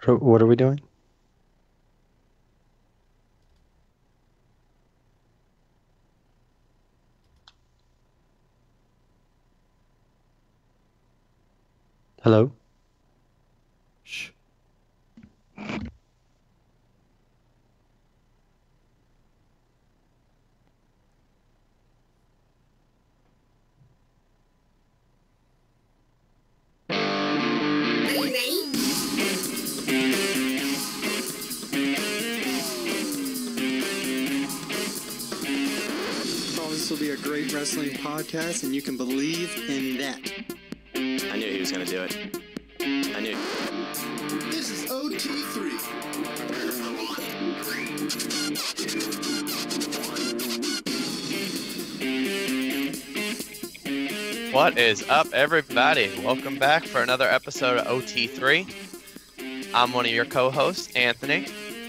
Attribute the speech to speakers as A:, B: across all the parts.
A: What are we doing? Hello?
B: Shh.
C: Oh, this will be a great wrestling podcast, and you can believe in that.
D: I knew he was going to do it. I knew.
E: This is OT3.
F: What is up, everybody? Welcome back for another episode of OT3. I'm one of your co-hosts, Anthony,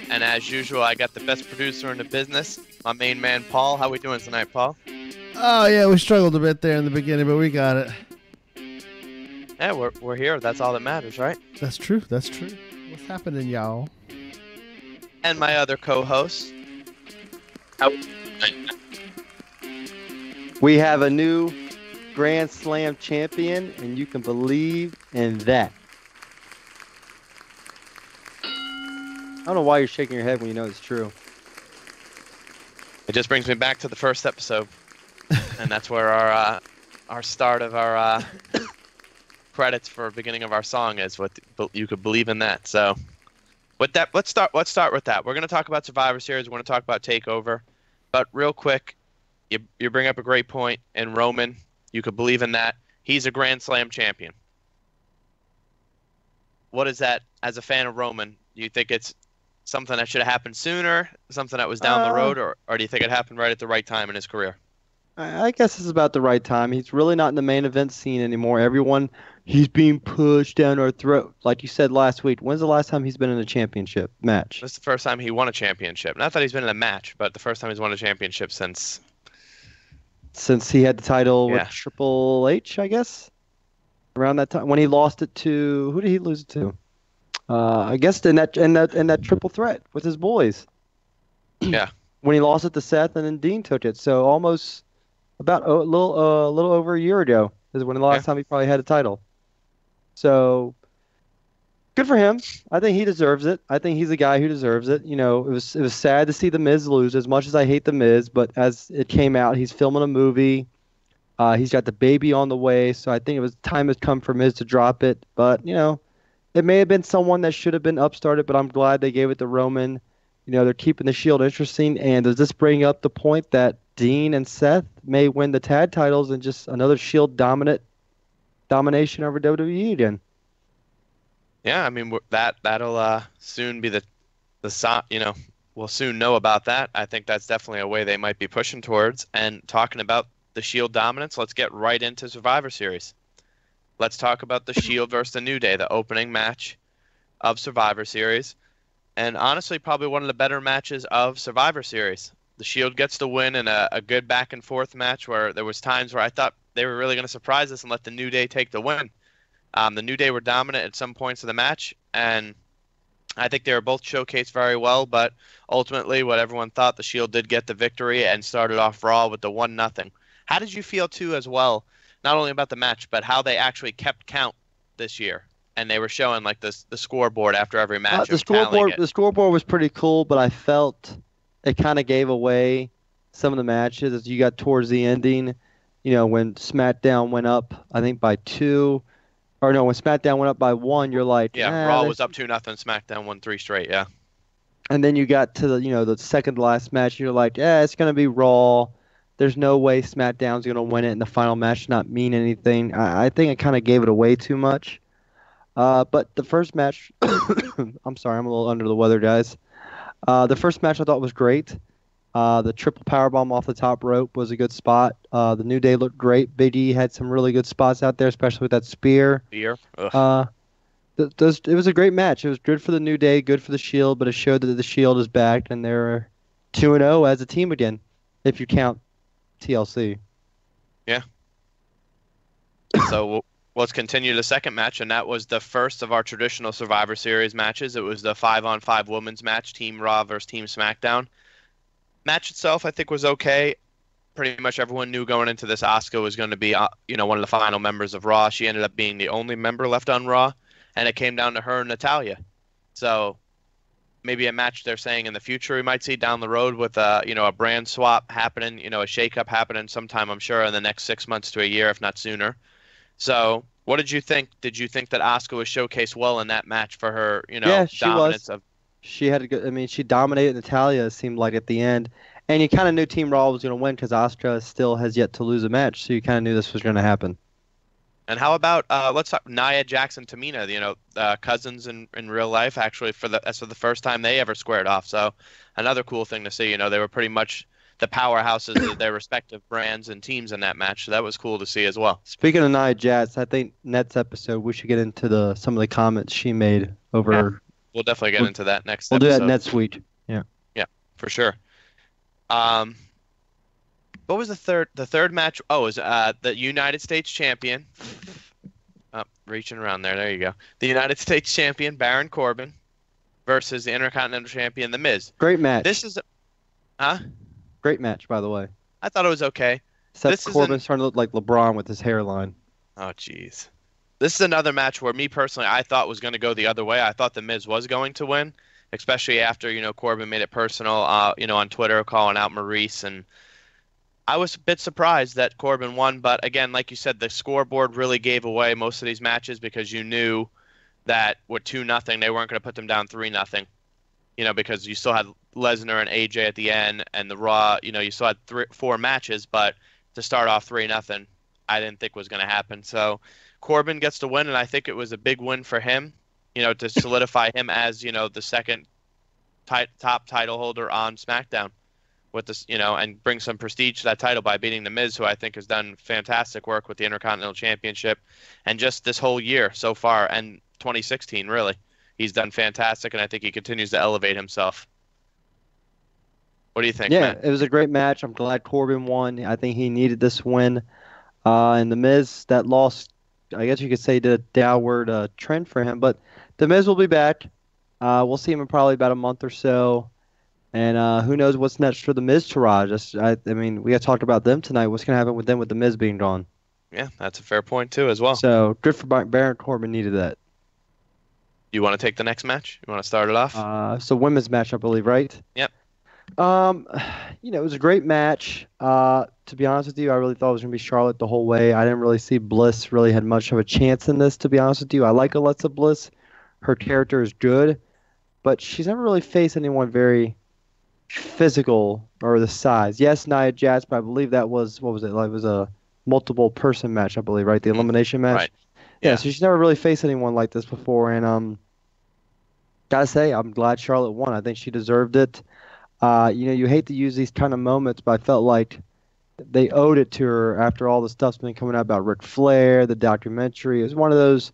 F: and as usual, I got the best producer in the business, my main man, Paul. How we doing tonight, Paul?
B: Oh, yeah, we struggled a bit there in the beginning, but we got it.
F: Yeah, we're here. That's all that matters, right?
B: That's true. That's true. What's happening, y'all?
F: And my other co-host.
A: We have a new Grand Slam champion, and you can believe in that. I don't know why you're shaking your head when you know it's true.
F: It just brings me back to the first episode, and that's where our start of our credits for beginning of our song is. What you could believe in that. So, with that, let's start with that. We're going to talk about Survivor Series. We're going to talk about TakeOver, but real quick, you bring up a great point in Roman. You could believe in that. He's a Grand Slam champion. What is that as a fan of Roman? Do you think it's something that should have happened sooner, something that was down the road, or do you think it happened right at the right time in his career?
A: I guess it's about the right time. He's really not in the main event scene anymore. He's being pushed down our throat. Like you said last week, when's the last time he's been in a championship match?
F: This is the first time he won a championship. Not that he's been in a match, but the first time he's won a championship since
A: Since he had the title with
F: Yeah.
A: Triple H, I guess? Around that time. When he lost it to, who did he lose it to? I guess in that triple threat with his boys.
F: Yeah.
A: When he lost it to Seth and then Dean took it. So almost about a little over a year ago is when the last time he probably had a title. So good for him. I think he deserves it. I think he's a guy who deserves it. You know, it was sad to see The Miz lose, as much as I hate The Miz, but as it came out, he's filming a movie. He's got the baby on the way, so I think time has come for Miz to drop it. But, you know, it may have been someone that should have been upstarted, but I'm glad they gave it to Roman. You know, they're keeping the Shield interesting. And does this bring up the point that Dean and Seth may win the tag titles and just another Shield domination over WWE again?
F: Yeah, I mean that'll soon be the we'll soon know about that. I think that's definitely a way they might be pushing towards. And talking about the Shield dominance, let's get right into Survivor Series. Let's talk about the Shield versus the New Day, the opening match of Survivor Series. And honestly, probably one of the better matches of Survivor Series. The Shield gets the win in a good back and forth match where there was times where I thought they were really going to surprise us and let the New Day take the win. The New Day were dominant at some points of the match, and I think they were both showcased very well, but ultimately what everyone thought, the Shield did get the victory and started off Raw with the 1-0. How did you feel, too, as well, not only about the match, but how they actually kept count this year? And they were showing like the scoreboard after every match.
A: The scoreboard was pretty cool, but I felt it kind of gave away some of the matches as you got towards the ending. You know, when SmackDown went up, I think by 2, or no, when SmackDown went up by 1, you're like,
F: Raw was up 2-0, SmackDown won 3 straight, yeah.
A: And then you got to the second to last match, you're like, it's gonna be Raw. There's no way SmackDown's gonna win it in the final match, not mean anything. I think it kind of gave it away too much. But the first match, I'm sorry, I'm a little under the weather, guys. The first match I thought was great. The triple powerbomb off the top rope was a good spot. The New Day looked great. Big E had some really good spots out there, especially with that spear.
F: Ugh.
A: It was a great match. It was good for the New Day, good for the Shield, but it showed that the Shield is back and they're 2-0 as a team again, if you count TLC.
F: Yeah. So let's continue the second match, and that was the first of our traditional Survivor Series matches. It was the 5-on-5 women's match, Team Raw versus Team SmackDown. Match itself, I think, was okay. Pretty much everyone knew going into this Asuka was going to be, one of the final members of Raw. She ended up being the only member left on Raw, and it came down to her and Natalya. So maybe a match they're saying in the future we might see down the road with a brand swap happening, a shakeup happening sometime, I'm sure, in the next 6 months to a year, if not sooner. So what did you think? Did you think that Asuka was showcased well in that match for her,
A: she
F: dominance
A: was.
F: of?
A: She had a good. I mean, she dominated Natalya. It seemed like at the end, and you kind of knew Team Raw was going to win because Asuka still has yet to lose a match. So you kind of knew this was going to happen.
F: And how about let's talk Nia Jax and Tamina, cousins in real life. Actually, that's for the first time they ever squared off. So another cool thing to see. They were pretty much the powerhouses of their respective brands and teams in that match. So that was cool to see as well.
A: Speaking of Nia Jax, I think next episode we should get into some of the comments she made over.
F: Yeah, we'll definitely get into that next
A: We'll
F: episode.
A: do that next week. Yeah.
F: Yeah, for sure. What was the third match? Oh, it was the United States champion. Oh, reaching around there. There you go. The United States champion, Baron Corbin, versus the Intercontinental champion, The Miz.
A: Great match.
F: This is
A: Great match, by the way.
F: I thought it was okay.
A: Except Corbin's starting to look like LeBron with his hairline.
F: Oh, jeez. This is another match where me personally, I thought was going to go the other way. I thought The Miz was going to win, especially after, Corbin made it personal, on Twitter, calling out Maurice. And I was a bit surprised that Corbin won. But again, like you said, the scoreboard really gave away most of these matches because you knew that with 2-0, they weren't going to put them down 3-0. Because you still had Lesnar and AJ at the end, and the Raw, you still had 4 matches, but to start off 3-0, I didn't think was going to happen. So Corbin gets the win, and I think it was a big win for him, to solidify him as, the second top title holder on SmackDown with this, and bring some prestige to that title by beating The Miz, who I think has done fantastic work with the Intercontinental Championship and just this whole year so far, and 2016, really. He's done fantastic, and I think he continues to elevate himself. What do you think, Matt?
A: It was a great match. I'm glad Corbin won. I think he needed this win. And The Miz, that loss, I guess you could say, did a downward trend for him. But The Miz will be back. We'll see him in probably about a month or so. And who knows what's next for The Miz Taraj. I mean, we got talked about them tonight. What's going to happen with them with The Miz being gone?
F: Yeah, that's a fair point, too, as well.
A: So good for Baron Corbin, needed that.
F: You want to take the next match? You want to start it off?
A: So women's match, I believe, right?
F: Yep.
A: It was a great match. To be honest with you, I really thought it was going to be Charlotte the whole way. I didn't really see Bliss really had much of a chance in this, to be honest with you. I like Alexa Bliss. Her character is good, but she's never really faced anyone very physical or the size. Yes, Nia Jax, but I believe that was, what was it? Like, it was a multiple person match, I believe, right? The elimination match.
F: Right.
A: Yeah, so she's never really faced anyone like this before, and gotta say, I'm glad Charlotte won. I think she deserved it. You hate to use these kind of moments, but I felt like they owed it to her after all the stuff's been coming out about Ric Flair, the documentary. It was one of those.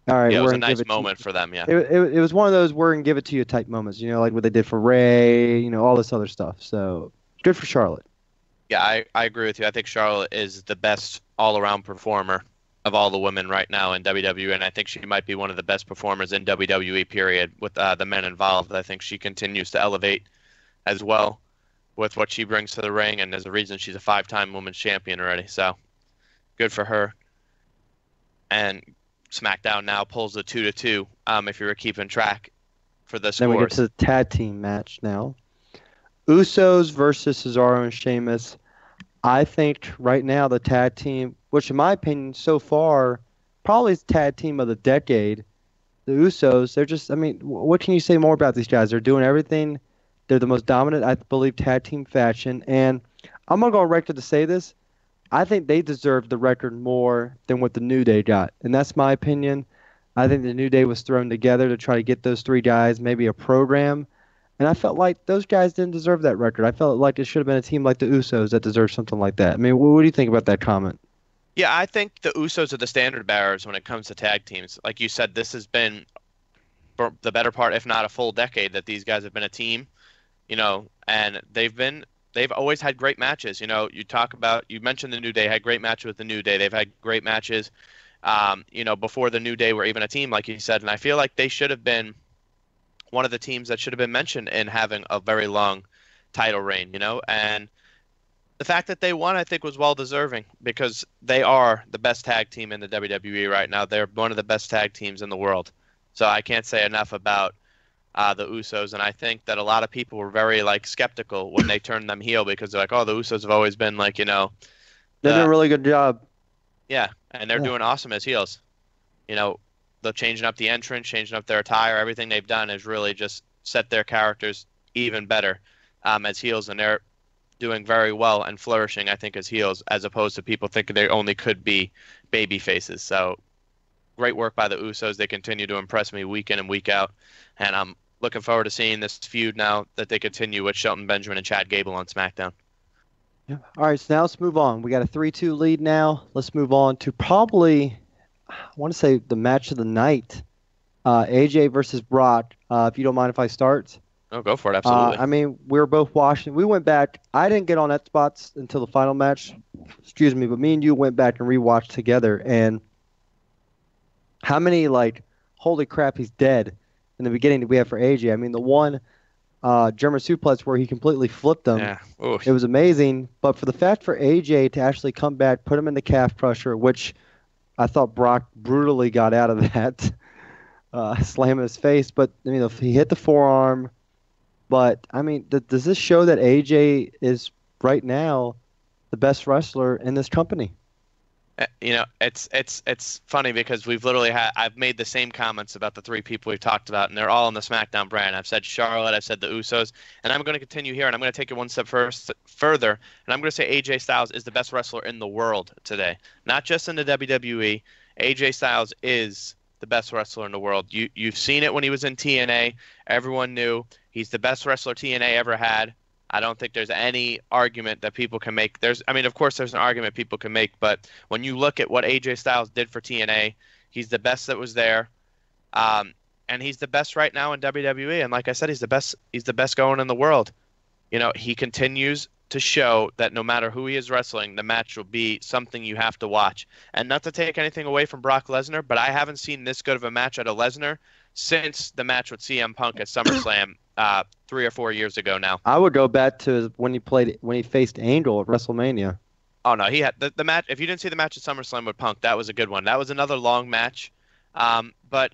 A: All right,
F: yeah, it was a nice moment for them. Yeah,
A: it was one of those we're gonna give it to you type moments. Like what they did for Ray. All this other stuff. So good for Charlotte.
F: Yeah, I agree with you. I think Charlotte is the best all-around performer of all the women right now in WWE, and I think she might be one of the best performers in WWE, period, with the men involved. I think she continues to elevate as well with what she brings to the ring, and there's a reason she's a 5-time women's champion already, so good for her. And SmackDown now pulls the 2-2, if you were keeping track for the scores.
A: Then we get to the tag team match now. Usos versus Cesaro and Sheamus. I think right now the tag team, which in my opinion so far probably is tag team of the decade, the Usos, they're just, what can you say more about these guys? They're doing everything. They're the most dominant, I believe, tag team faction. And I'm going to go on record to say this. I think they deserve the record more than what the New Day got. And that's my opinion. I think the New Day was thrown together to try to get those 3 guys, maybe a program. And I felt like those guys didn't deserve that record. I felt like it should have been a team like the Usos that deserved something like that. What do you think about that comment?
F: Yeah, I think the Usos are the standard bearers when it comes to tag teams. Like you said, this has been for the better part, if not a full decade, that these guys have been a team, and they've always had great matches. You mentioned the New Day had great matches with the New Day. They've had great matches before the New Day were even a team, like you said. And I feel like they should have been one of the teams that should have been mentioned in having a very long title reign, and the fact that they won, I think, was well deserving because they are the best tag team in the WWE right now. They're one of the best tag teams in the world. So I can't say enough about the Usos, and I think that a lot of people were very skeptical when they turned them heel because they're like, oh, the Usos have always been
A: they did a really good job.
F: Yeah, and they're doing awesome as heels. They're changing up the entrance, changing up their attire. Everything they've done has really just set their characters even better as heels, and they're doing very well and flourishing, I think, as heels, as opposed to people thinking they only could be baby faces. So great work by the Usos. They continue to impress me week in and week out, and I'm looking forward to seeing this feud now that they continue with Shelton Benjamin and Chad Gable on SmackDown.
A: Yeah. All right, so now let's move on. We got a 3-2 lead now. Let's move on to probably, I want to say, the match of the night, AJ versus Brock. If you don't mind if I start.
F: Oh, go for it, absolutely.
A: We were both watching. We went back. I didn't get on that spots until the final match. Excuse me, but me and you went back and rewatched together. And how many, holy crap, he's dead in the beginning did we have for AJ? The one German suplex where he completely flipped him.
F: Yeah.
A: It was amazing. But for the fact for AJ to actually come back, put him in the calf crusher, which I thought Brock brutally got out of that, slamming his face. But, he hit the forearm. But, does this show that AJ is right now the best wrestler in this company?
F: It's funny because we've literally I've made the same comments about the three people we've talked about, and they're all in the SmackDown brand. I've said Charlotte, I've said the Usos, and I'm going to continue here, and I'm going to take it one step further, and I'm going to say AJ Styles is the best wrestler in the world today, not just in the WWE. AJ Styles is the best wrestler in the world. You've seen it when he was in TNA. Everyone knew he's the best wrestler TNA ever had. I don't think there's any argument that people can make. Of course there's an argument people can make, but when you look at what AJ Styles did for TNA, he's the best that was there. And he's the best right now in WWE. And like I said, he's the best going in the world. He continues to show that no matter who he is wrestling, the match will be something you have to watch. And not to take anything away from Brock Lesnar, but I haven't seen this good of a match out of Lesnar since the match with CM Punk at SummerSlam 3 or 4 years ago now.
A: I would go back to when he faced Angle at WrestleMania.
F: Oh no, he had the match. If you didn't see the match at SummerSlam with Punk, that was a good one. That was another long match. But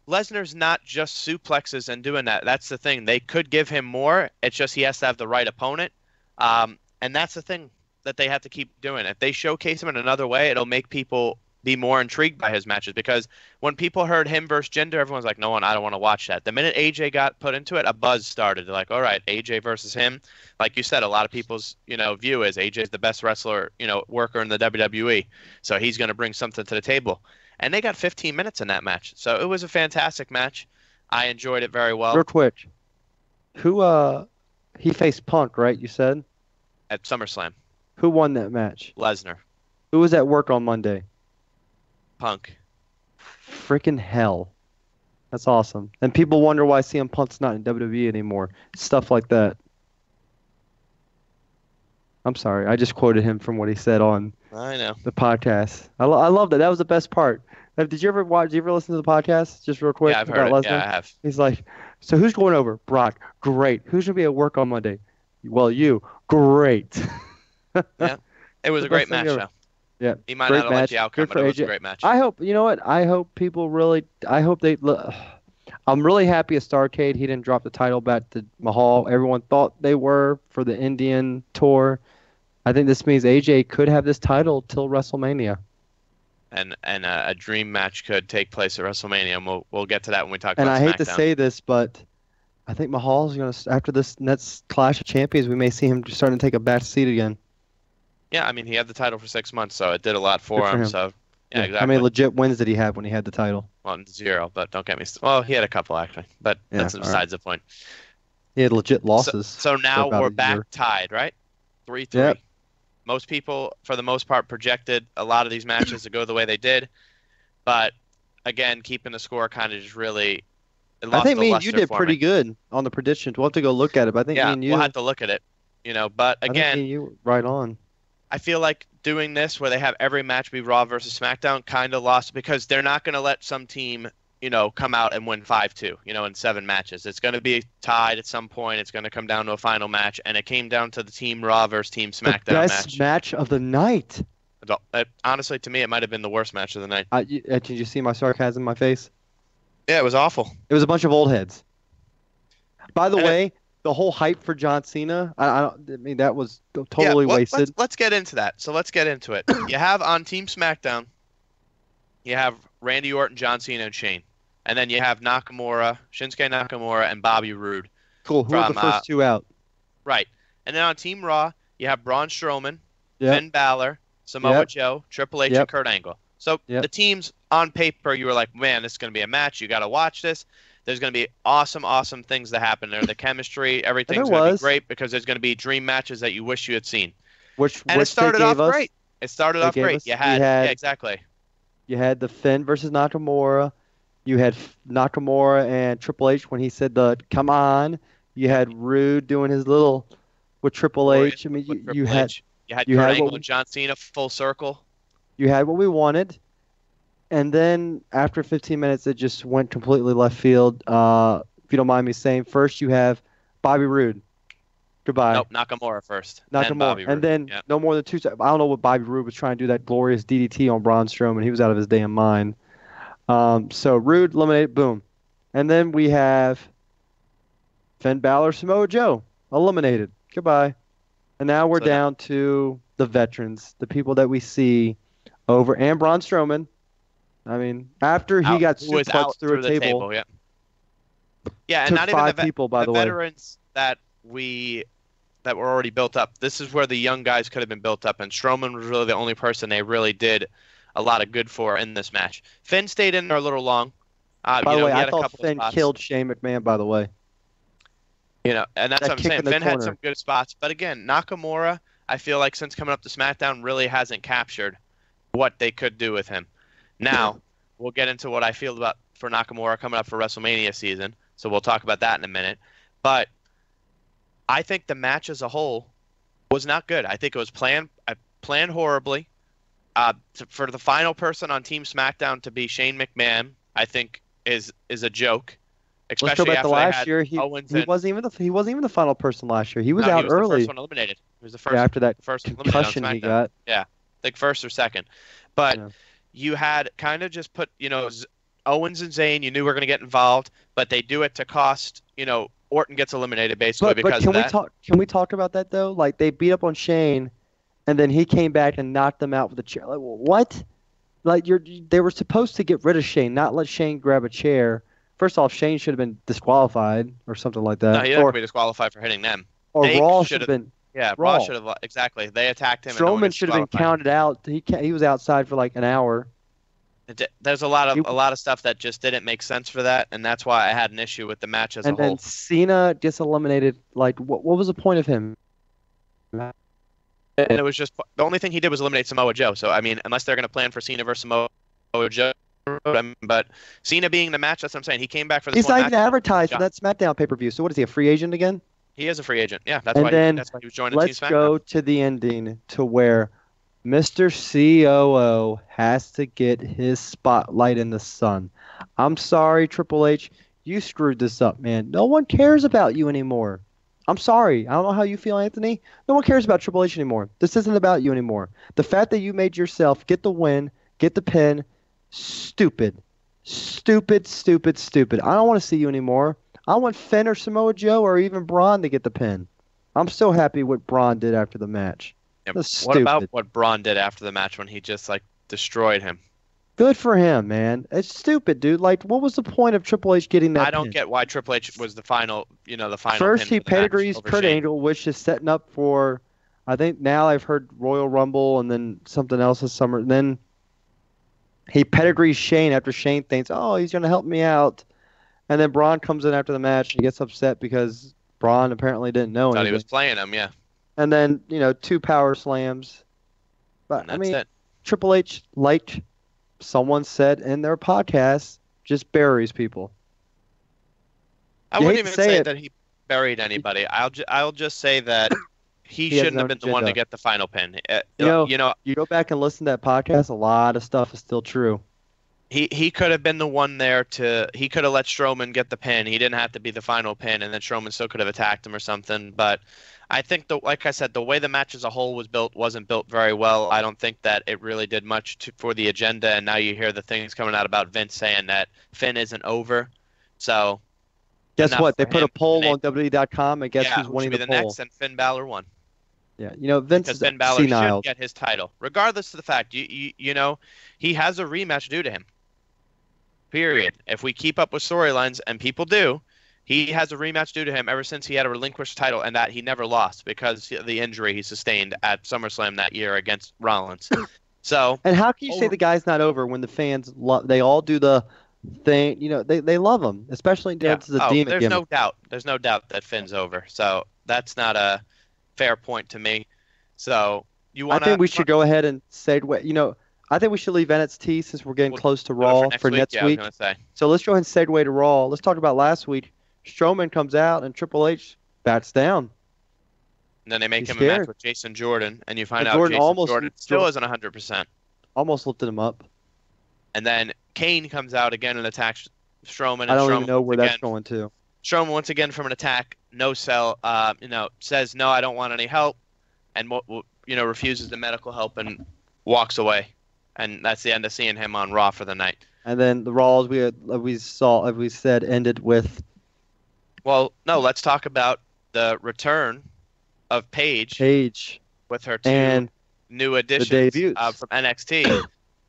F: Lesnar's not just suplexes and doing that. That's the thing. They could give him more. It's just he has to have the right opponent. And that's the thing that they have to keep doing. If they showcase him in another way, it'll make people be more intrigued by his matches, because when people heard him versus Jinder, everyone's like, I don't want to watch that. The minute AJ got put into it, a buzz started. They're like, all right, AJ versus him. Like you said, a lot of people's view is AJ's the best wrestler, worker in the WWE, so he's going to bring something to the table. And they got 15 minutes in that match, so it was a fantastic match. I enjoyed it very well.
A: Real quick, he faced Punk, right? You said
F: at SummerSlam.
A: Who won that match?
F: Lesnar.
A: Who was at work on Monday?
F: Punk.
A: Freaking hell. That's awesome. And people wonder why CM Punk's not in WWE anymore. Stuff like that. I'm sorry. I just quoted him from what he said on the podcast. I love that. That was the best part. Did you ever listen to the podcast? Just real quick.
F: Yeah, I've heard it.
A: Lesnar?
F: Yeah, I have.
A: He's like, so who's going over? Brock. Great. Who's going to be at work on Monday? Well, you. Great.
F: Yeah. It was a great match, though.
A: Yeah,
F: he might not have liked the outcome, but it was a great match.
A: I hope, I hope people really, I'm really happy at Starrcade he didn't drop the title back to Mahal. Everyone thought they were for the Indian tour. I think this means AJ could have this title till WrestleMania.
F: And a dream match could take place at WrestleMania, and we'll get to that when we talk about SmackDown.
A: And I hate to say this, but I think Mahal's going to, after this next Clash of Champions, we may see him starting to take a back seat again.
F: Yeah, he had the title for 6 months, so it did a lot for him. So, yeah, exactly.
A: How many legit wins did he have when he had the title?
F: Well, 0, but don't get me started. Well, he had a couple, actually, but that's besides the point.
A: He had legit losses.
F: So now we're back tied, right? 3-3. Yep. Most people, for the most part, projected a lot of these matches to go the way they did. But, again, keeping the score kind of just really
A: I think me and you did pretty good on the predictions. We'll have to go look at it. But I think me and you...
F: we'll have to look at it. But, again...
A: I think me and you were right on.
F: I feel like doing this where they have every match be Raw versus SmackDown kind of lost because they're not going to let some team, come out and win 5-2, in 7 matches. It's going to be tied at some point. It's going to come down to a final match, and it came down to the Team Raw versus Team SmackDown match.
A: The best match of the night.
F: Honestly, to me, it might have been the worst match of the night.
A: Did you see my sarcasm in my face?
F: Yeah, it was awful.
A: It was a bunch of old heads. By the way, the whole hype for John Cena, I mean, that was totally wasted.
F: Let's get into that. So let's get into it. You have on Team SmackDown, you have Randy Orton, John Cena, and Shane. And then you have Shinsuke Nakamura, and Bobby Roode.
A: Cool. Who are the first 2 out?
F: Right. And then on Team Raw, you have Braun Strowman, Finn Balor, Samoa Joe, Triple H, and Kurt Angle. So the teams on paper, you were like, man, this is going to be a match. You got to watch this. There's going to be awesome things that happen there. The chemistry, everything's going to be great because there's going to be dream matches that you wish you had seen. And it started off great. It started off great. Exactly.
A: You had the Finn versus Nakamura. You had Nakamura and Triple H when he said the "come on." You had Rude doing his little with Triple H. I mean, you had
F: Kurt Angle and John Cena full circle.
A: You had what we wanted. And then after 15 minutes, it just went completely left field. If you don't mind me saying, first you have Bobby Roode. Goodbye.
F: Nope, Nakamura first.
A: Nakamura. And then no more than 2 seconds. I don't know what Bobby Roode was trying to do, that glorious DDT on Braun Strowman. He was out of his damn mind. So Roode eliminated, boom. And then we have Finn Balor, Samoa Joe, eliminated. Goodbye. And now we're down to the veterans, the people that we see over, and Braun Strowman. I mean, after he got suplexed through a table.
F: Yeah, and not even
A: the
F: veterans that were already built up. This is where the young guys could have been built up, and Strowman was really the only person they really did a lot of good for in this match. Finn stayed in there a little long.
A: By the way, I thought Finn killed Shane McMahon, by the way.
F: And that's what I'm saying. Finn had some good spots. But again, Nakamura, I feel like since coming up to SmackDown, really hasn't captured what they could do with him. Now, we'll get into what I feel about for Nakamura coming up for WrestleMania season, so we'll talk about that in a minute. But I think the match as a whole was not good. I think it was planned horribly. For the final person on Team SmackDown to be Shane McMahon, I think is a joke. Especially
A: Let's go back
F: after
A: to last year. He wasn't even the final person last year. He was out early.
F: The first one eliminated. He was the first.
A: After that
F: first
A: concussion he got.
F: Yeah, like first or second. But you had kind of just put, Owens and Zayn, you knew were going to get involved, but they do it to cost, Orton gets eliminated basically because of that.
A: Can we talk about that though? Like they beat up on Shane, and then he came back and knocked them out with a chair. Like what? Like they were supposed to get rid of Shane, not let Shane grab a chair. First off, Shane should have been disqualified or something like that.
F: No, he didn't be disqualified for hitting them.
A: Or Raw should have been.
F: Yeah, Raw should have. Exactly. They attacked him.
A: Strowman should have been counted out. He was outside for like an hour.
F: There's a lot of stuff that just didn't make sense for that, and that's why I had an issue with the match as a whole.
A: And then Cena gets eliminated. Like, what was the point of him?
F: And it was just the only thing he did was eliminate Samoa Joe. So I mean, unless they're going to plan for Cena versus Samoa Joe, but Cena being the match, that's what I'm saying. He came back for this.
A: He's not even advertised for that SmackDown pay-per-view. So what is he, a free agent again?
F: He is a free agent. Yeah, that's why he was joining Team SmackDown.
A: Let's go to the ending to where Mr. COO has to get his spotlight in the sun. I'm sorry, Triple H. You screwed this up, man. No one cares about you anymore. I'm sorry. I don't know how you feel, Anthony. No one cares about Triple H anymore. This isn't about you anymore. The fact that you made yourself get the win, get the pin, stupid. Stupid, stupid, stupid. I don't want to see you anymore. I want Finn or Samoa Joe or even Braun to get the pin. I'm so happy what Braun did after the match.
F: Yeah, what about what Braun did after the match when he just destroyed him?
A: Good for him, man. It's stupid, dude. Like, what was the point of Triple H getting that?
F: I don't get why Triple H was the final. The final.
A: First, he pedigrees Kurt Angle, which is setting up for. I think now I've heard Royal Rumble and then something else this summer. And then he pedigrees Shane after Shane thinks, oh, he's going to help me out. And then Braun comes in after the match and he gets upset because Braun apparently didn't know anything.
F: Thought he was playing him, yeah.
A: And then, 2 power slams. But, I mean, Triple H, like someone said in their podcast, just buries people.
F: I wouldn't even say that he buried anybody. I'll just say that he
A: has
F: shouldn't
A: his
F: have
A: own
F: been the one to
A: agenda.
F: get the final pin.
A: You go back and listen to that podcast, a lot of stuff is still true.
F: He could have been the one there he could have let Strowman get the pin. He didn't have to be the final pin, and then Strowman still could have attacked him or something. But I think like I said, the way the match as a whole wasn't built very well. I don't think that it really did much for the agenda. And now you hear the things coming out about Vince saying that Finn isn't over. So
A: guess what? They put a poll on WWE.com, and guess who's
F: who
A: winning
F: should be
A: the
F: the
A: poll?
F: next? And Finn Balor won.
A: Yeah, Vince
F: Because
A: is
F: Finn Balor
A: senile.
F: should get his title, regardless of the fact he has a rematch due to him. Period. If we keep up with storylines, and people do, he has a rematch due to him ever since he had a relinquished title, and that he never lost because of the injury he sustained at SummerSlam that year against Rollins. So.
A: And how can you say the guy's not over when the fans they all do the thing? They love him, especially to the demon
F: there's
A: gimmick.
F: no doubt. There's no doubt that Finn's over. So that's not a fair point to me. So
A: I think we should go ahead and segue. I think we should leave NXT since we're getting close to Raw for next week.
F: I was gonna say.
A: So let's go ahead and segue to Raw. Let's talk about last week. Strowman comes out and Triple H bats down.
F: And then they make him a
A: scared.
F: match with Jason Jordan, and you find out
A: Jordan
F: Jordan still isn't 100%.
A: Almost lifted him up.
F: And then Kane comes out again and attacks Strowman. And
A: I don't
F: Strowman
A: even know where that's
F: again,
A: going to.
F: Strowman once again from an attack, no sell. Says no, I don't want any help, and refuses the medical help and walks away. And that's the end of seeing him on Raw for the night.
A: And then the Raw, as we said, ended with.
F: Well, no, let's talk about the return of Paige with her two new additions from NXT,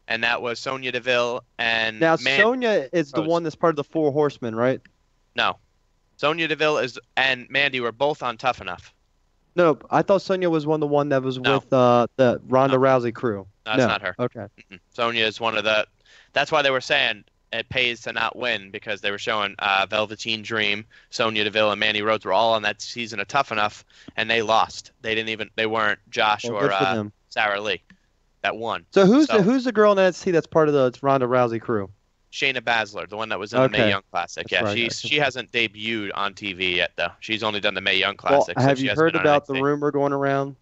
F: and that was Sonya Deville and.
A: Now Sonya is the one that's part of the Four Horsemen, right?
F: No, Sonya Deville and Mandy were both on Tough Enough.
A: No, I thought Sonya was the one that was with the Ronda Rousey crew.
F: No, that's not her.
A: Okay.
F: Sonya is one of the. That's why they were saying it pays to not win, because they were showing Velveteen Dream, Sonya Deville, and Mandy Rhodes were all on that season of Tough Enough, and they lost. They weren't Josh or Sarah Lee that won.
A: So who's the girl in NXT that's part of the Ronda Rousey crew?
F: Shayna Baszler, the one that was in the Mae Young Classic.
A: That's
F: right. She hasn't debuted on TV yet, though. She's only done the Mae Young Classic.
A: Well, have you heard about the rumor going around?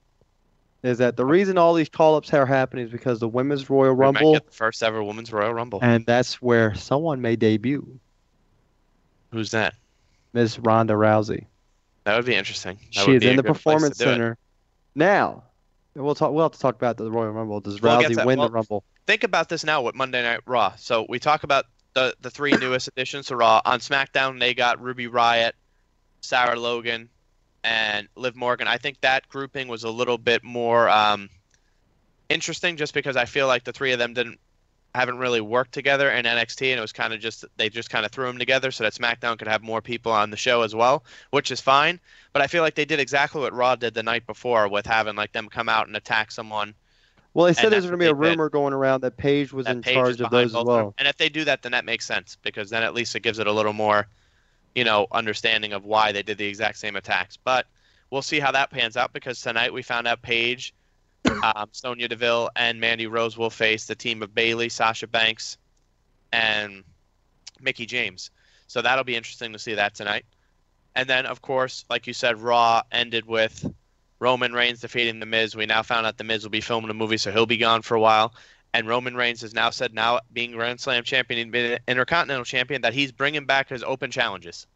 A: Is that the reason all these call-ups are happening is because the Women's Royal Rumble.
F: We might get the first ever Women's Royal Rumble.
A: And that's where someone may debut.
F: Who's that?
A: Miss Ronda Rousey.
F: That would be interesting.
A: She is in the Performance Center. Now, we'll have to talk about the Royal Rumble. Does Rousey win the Rumble?
F: Think about this now with Monday Night Raw. So we talk about the three newest additions to Raw. On SmackDown, they got Ruby Riott, Sarah Logan, and Liv Morgan. I think that grouping was a little bit more interesting, just because I feel like the three of them haven't really worked together in NXT, and it was kind of they just kind of threw them together so that SmackDown could have more people on the show as well, which is fine. But I feel like they did exactly what Raw did the night before with having them come out and attack someone.
A: Well, they said there's going to be a rumor going around that Paige was in charge of those as well.
F: And if they do that, then that makes sense, because then at least it gives it a little more understanding of why they did the exact same attacks. But we'll see how that pans out, because tonight we found out Paige, Sonya Deville, and Mandy Rose will face the team of Bayley, Sasha Banks, and Mickie James. So that'll be interesting to see that tonight. And then, of course, like you said, Raw ended with Roman Reigns defeating The Miz. We now found out The Miz will be filming a movie, so he'll be gone for a while. And Roman Reigns has now said, now being Grand Slam champion and being Intercontinental champion, that he's bringing back his open challenges.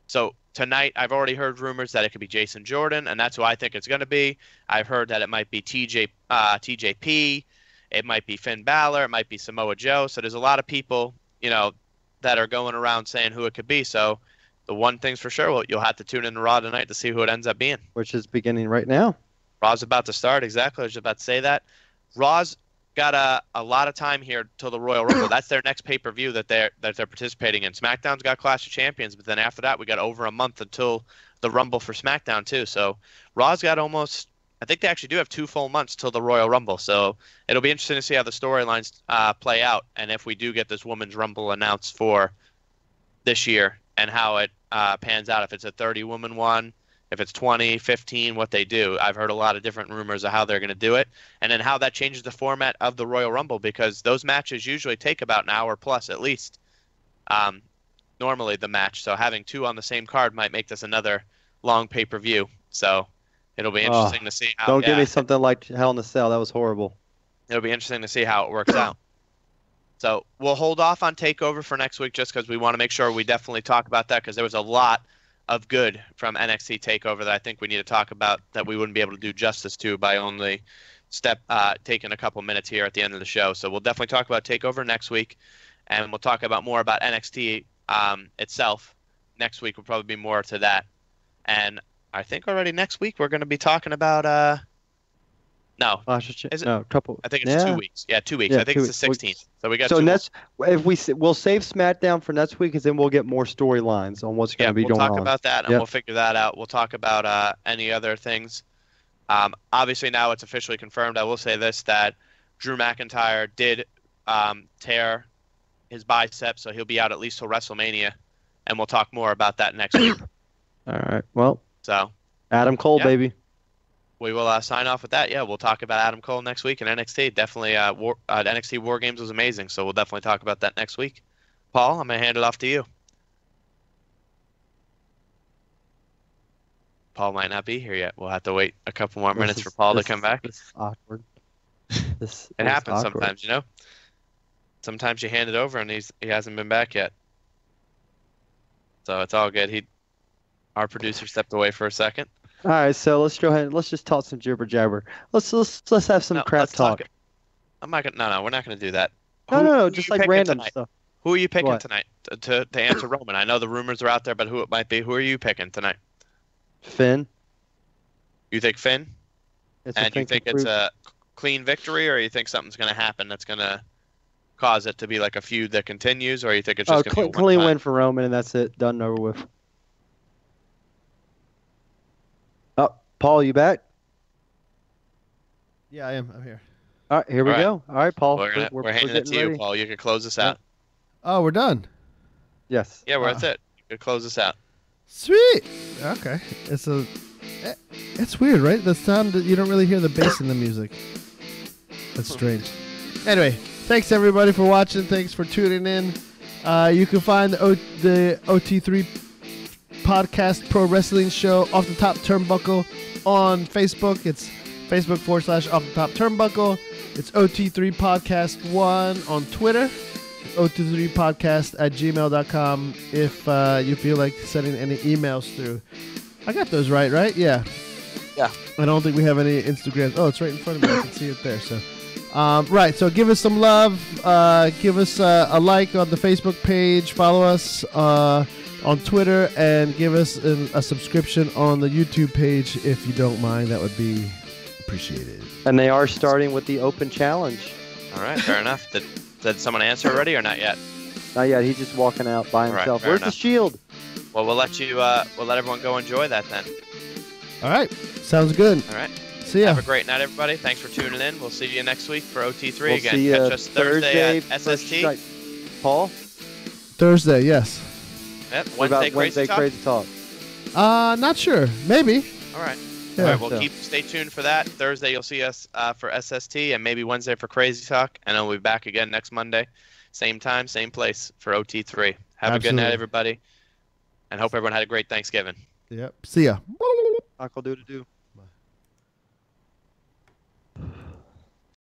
F: So tonight, I've already heard rumors that it could be Jason Jordan, and that's who I think it's going to be. I've heard that it might be TJP, it might be Finn Balor, it might be Samoa Joe. So there's a lot of people, that are going around saying who it could be. So the one thing's for sure, you'll have to tune in to Raw tonight to see who it ends up being.
A: Which is beginning right now.
F: Raw's about to start, exactly. I was just about to say that. Raw's got a lot of time here till the Royal Rumble. That's their next pay-per-view that they're participating in. SmackDown's got Clash of Champions, but then after that we got over a month until the Rumble for SmackDown too. So Raw's got I think they actually do have 2 full months till the Royal Rumble. So it'll be interesting to see how the storylines play out, and if we do get this Women's Rumble announced for this year, and how it pans out, if it's a 30-woman one, if it's 20, 15, what they do. I've heard a lot of different rumors of how they're going to do it, and then how that changes the format of the Royal Rumble, because those matches usually take about an hour plus at least, normally the match. So having 2 on the same card might make this another long pay-per-view. So It'll be interesting to see how.
A: Don't give me something like Hell in a Cell. That was horrible.
F: It'll be interesting to see how it works out. So we'll hold off on TakeOver for next week just because we want to make sure we definitely talk about that because there was a lot of good from NXT TakeOver that I think we need to talk about that we wouldn't be able to do justice to by only taking a couple minutes here at the end of the show. So we'll definitely talk about TakeOver next week, and we'll talk about more about NXT itself. Next week will probably be more to that. And I think already next week we're going to be talking about no. Is it?
A: No, couple.
F: I think it's 2 weeks. Yeah, 2 weeks.
A: Yeah,
F: I think it's the 16th. So we got.
A: So we'll save SmackDown for next week, because then we'll get more storylines on what's going to be going on.
F: We'll talk about that, and we'll figure that out. We'll talk about any other things. Obviously, now it's officially confirmed. I will say this, that Drew McIntyre did tear his bicep, so he'll be out at least till WrestleMania, and we'll talk more about that next week.
A: All right. Well.
F: So.
A: Adam Cole, baby.
F: We will sign off with that. Yeah, we'll talk about Adam Cole next week in NXT. Definitely, NXT War Games was amazing, so we'll definitely talk about that next week. Paul, I'm going to hand it off to you. Paul might not be here yet. We'll have to wait a couple more minutes for Paul to come back.
A: This is awkward.
F: It happens sometimes, you know? Sometimes you hand it over and he hasn't been back yet. So it's all good. Our producer stepped away for a second.
A: All right, so let's go ahead. Let's just talk some jibber jabber. Let's have some crap talk.
F: I'm not gonna. No, we're not gonna do that.
A: No, just like random stuff.
F: Who are you picking tonight to answer Roman? I know the rumors are out there, but who it might be? Who are you picking tonight?
A: Finn.
F: You think Finn? And you think it's a clean victory, or you think something's gonna happen that's gonna cause it to be like a feud that continues, or you think it's just gonna be a
A: clean win for Roman and that's it, done and over with. Oh, Paul, you back?
B: Yeah, I am. I'm here.
A: All right, here we go. All right, Paul.
F: We're handing it to you, Paul. You can close this out.
B: Oh, we're done.
A: Yes.
F: Yeah, that's it. You can close this out.
B: Sweet. Okay. It's weird, right? The sound, you don't really hear the bass in the music. That's strange. Anyway, thanks everybody for watching. Thanks for tuning in. You can find the OT3 podcast pro wrestling show Off the Top Turnbuckle on Facebook. It's Facebook.com/Off the Top Turnbuckle. It's OT3 Podcast 1 on Twitter. OT3podcast@gmail.com if you feel like sending any emails through. I got those right? Yeah.
F: Yeah.
B: I don't think we have any Instagrams. Oh, it's right in front of me. I can see it there. So, right. So give us some love. Give us a like on the Facebook page. Follow us on Twitter, and give us a subscription on the YouTube page if you don't mind. That would be appreciated.
A: And they are starting with the open challenge.
F: All right, fair enough. Did someone answer already or not yet?
A: Not yet. He's just walking out by himself.
F: Right,
A: Where's the shield?
F: Well, we'll let everyone go enjoy that then.
B: All right. Sounds good.
F: All right.
B: See ya.
F: Have a great night, everybody. Thanks for tuning in. We'll see you next week for OT3
A: we'll
F: again.
A: See
F: Catch us Thursday at SST.
A: Paul?
B: Thursday, yes.
F: Yep.
A: Wednesday Crazy Talk.
B: Not sure. Maybe.
F: All right.
B: Yeah.
F: All right. Well, stay tuned for that. Thursday, you'll see us for SST, and maybe Wednesday for Crazy Talk. And then we'll be back again next Monday. Same time, same place for OT3. Have a good night, everybody. And hope everyone had a great Thanksgiving.
B: Yep. See ya.
A: Uncle do to do.